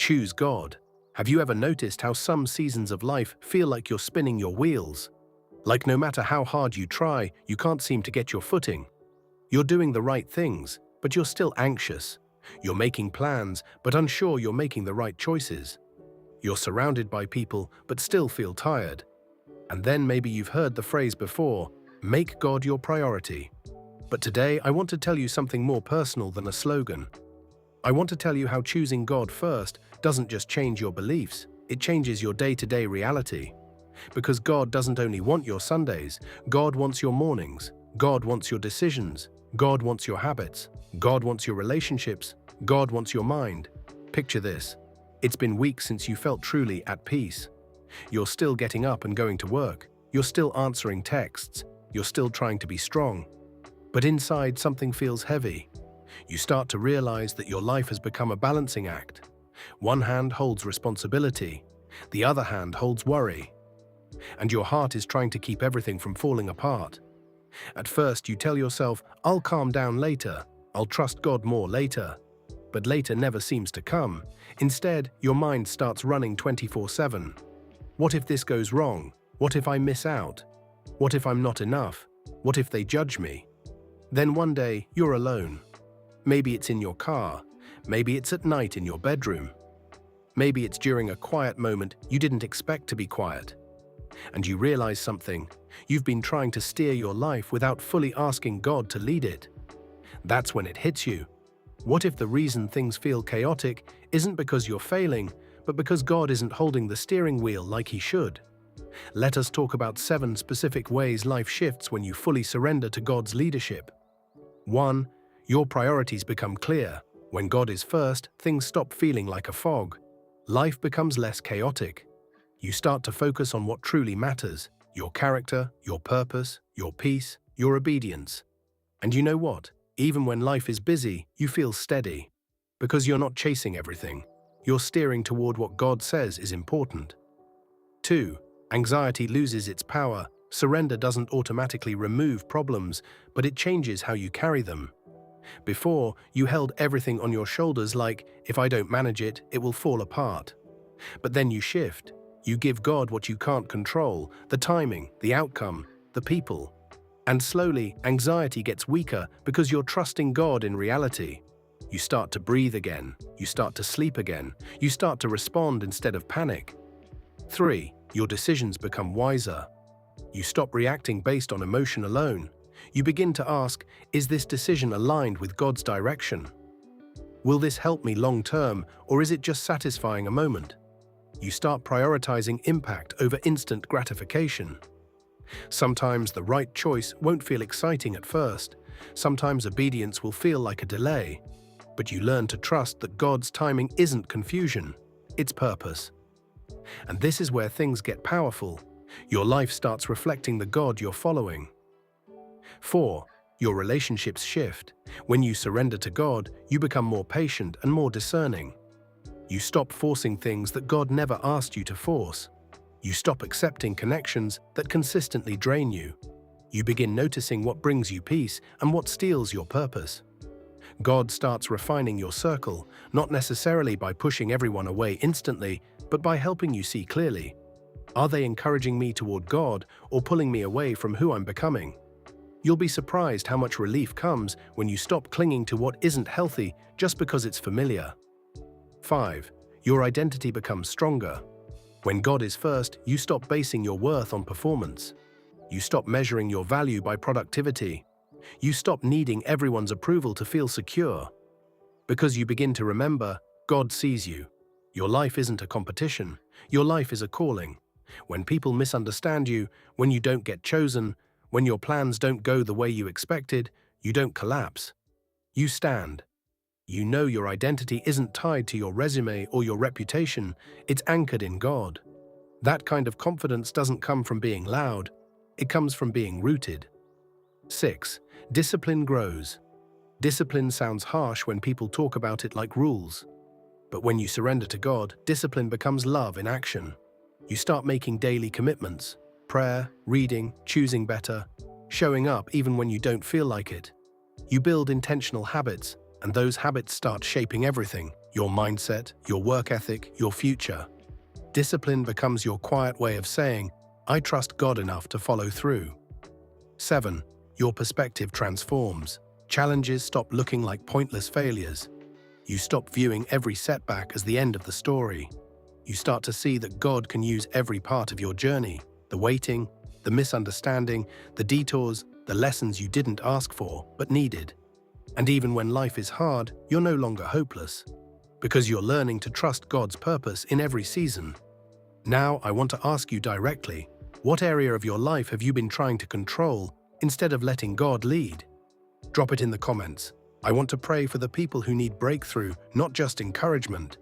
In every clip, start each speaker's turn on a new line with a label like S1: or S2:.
S1: Choose God. Have you ever noticed how some seasons of life feel like you're spinning your wheels? Like no matter how hard you try, you can't seem to get your footing. You're doing the right things, but you're still anxious. You're making plans, but unsure you're making the right choices. You're surrounded by people, but still feel tired. And then maybe you've heard the phrase before, make God your priority. But today I want to tell you something more personal than a slogan. I want to tell you how choosing God first doesn't just change your beliefs, it changes your day-to-day reality. Because God doesn't only want your Sundays, God wants your mornings, God wants your decisions, God wants your habits, God wants your relationships, God wants your mind. Picture this. It's been weeks since you felt truly at peace. You're still getting up and going to work. You're still answering texts. You're still trying to be strong. But inside something feels heavy. You start to realize that your life has become a balancing act. One hand holds responsibility, the other hand holds worry. And your heart is trying to keep everything from falling apart. At first you tell yourself, I'll calm down later, I'll trust God more later. But later never seems to come. Instead, your mind starts running 24/7. What if this goes wrong? What if I miss out? What if I'm not enough? What if they judge me? Then one day, you're alone. Maybe it's in your car. Maybe it's at night in your bedroom. Maybe it's during a quiet moment you didn't expect to be quiet. And you realize something. You've been trying to steer your life without fully asking God to lead it. That's when it hits you. What if the reason things feel chaotic isn't because you're failing, but because God isn't holding the steering wheel like He should? Let us talk about 7 specific ways life shifts when you fully surrender to God's leadership. 1. Your priorities become clear. When God is first, things stop feeling like a fog. Life becomes less chaotic. You start to focus on what truly matters: your character, your purpose, your peace, your obedience. And you know what? Even when life is busy, you feel steady. Because you're not chasing everything. You're steering toward what God says is important. 2. Anxiety loses its power. Surrender doesn't automatically remove problems, but it changes how you carry them. Before, you held everything on your shoulders like, if I don't manage it, it will fall apart. But then you shift. You give God what you can't control: the timing, the outcome, the people. And slowly, anxiety gets weaker because you're trusting God in reality. You start to breathe again. You start to sleep again. You start to respond instead of panic. 3. Your decisions become wiser. You stop reacting based on emotion alone. You begin to ask, is this decision aligned with God's direction? Will this help me long term, or is it just satisfying a moment? You start prioritizing impact over instant gratification. Sometimes the right choice won't feel exciting at first. Sometimes obedience will feel like a delay. But you learn to trust that God's timing isn't confusion, it's purpose. And this is where things get powerful. Your life starts reflecting the God you're following. 4. Your relationships shift. When you surrender to God, you become more patient and more discerning. You stop forcing things that God never asked you to force. You stop accepting connections that consistently drain you. You begin noticing what brings you peace and what steals your purpose. God starts refining your circle, not necessarily by pushing everyone away instantly, but by helping you see clearly. Are they encouraging me toward God or pulling me away from who I'm becoming? You'll be surprised how much relief comes when you stop clinging to what isn't healthy just because it's familiar. 5. Your identity becomes stronger. When God is first, you stop basing your worth on performance. You stop measuring your value by productivity. You stop needing everyone's approval to feel secure. Because you begin to remember, God sees you. Your life isn't a competition. Your life is a calling. When people misunderstand you, when you don't get chosen, when your plans don't go the way you expected, you don't collapse. You stand. You know your identity isn't tied to your resume or your reputation, it's anchored in God. That kind of confidence doesn't come from being loud, it comes from being rooted. 6. Discipline grows. Discipline sounds harsh when people talk about it like rules. But when you surrender to God, discipline becomes love in action. You start making daily commitments: prayer, reading, choosing better, showing up even when you don't feel like it. You build intentional habits, and those habits start shaping everything: your mindset, your work ethic, your future. Discipline becomes your quiet way of saying, I trust God enough to follow through. 7. Your perspective transforms. Challenges stop looking like pointless failures. You stop viewing every setback as the end of the story. You start to see that God can use every part of your journey, the waiting, the misunderstanding, the detours, the lessons you didn't ask for but needed. And even when life is hard, you're no longer hopeless, because you're learning to trust God's purpose in every season. Now, I want to ask you directly, what area of your life have you been trying to control instead of letting God lead? Drop it in the comments. I want to pray for the people who need breakthrough, not just encouragement.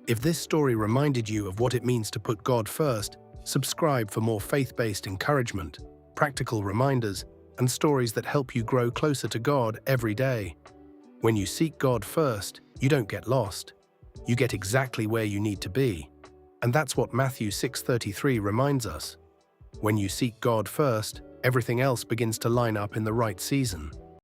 S1: If this story reminded you of what it means to put God first, subscribe for more faith-based encouragement, practical reminders, and stories that help you grow closer to God every day. When you seek God first, you don't get lost. You get exactly where you need to be. And that's what Matthew 6:33 reminds us. When you seek God first, everything else begins to line up in the right season.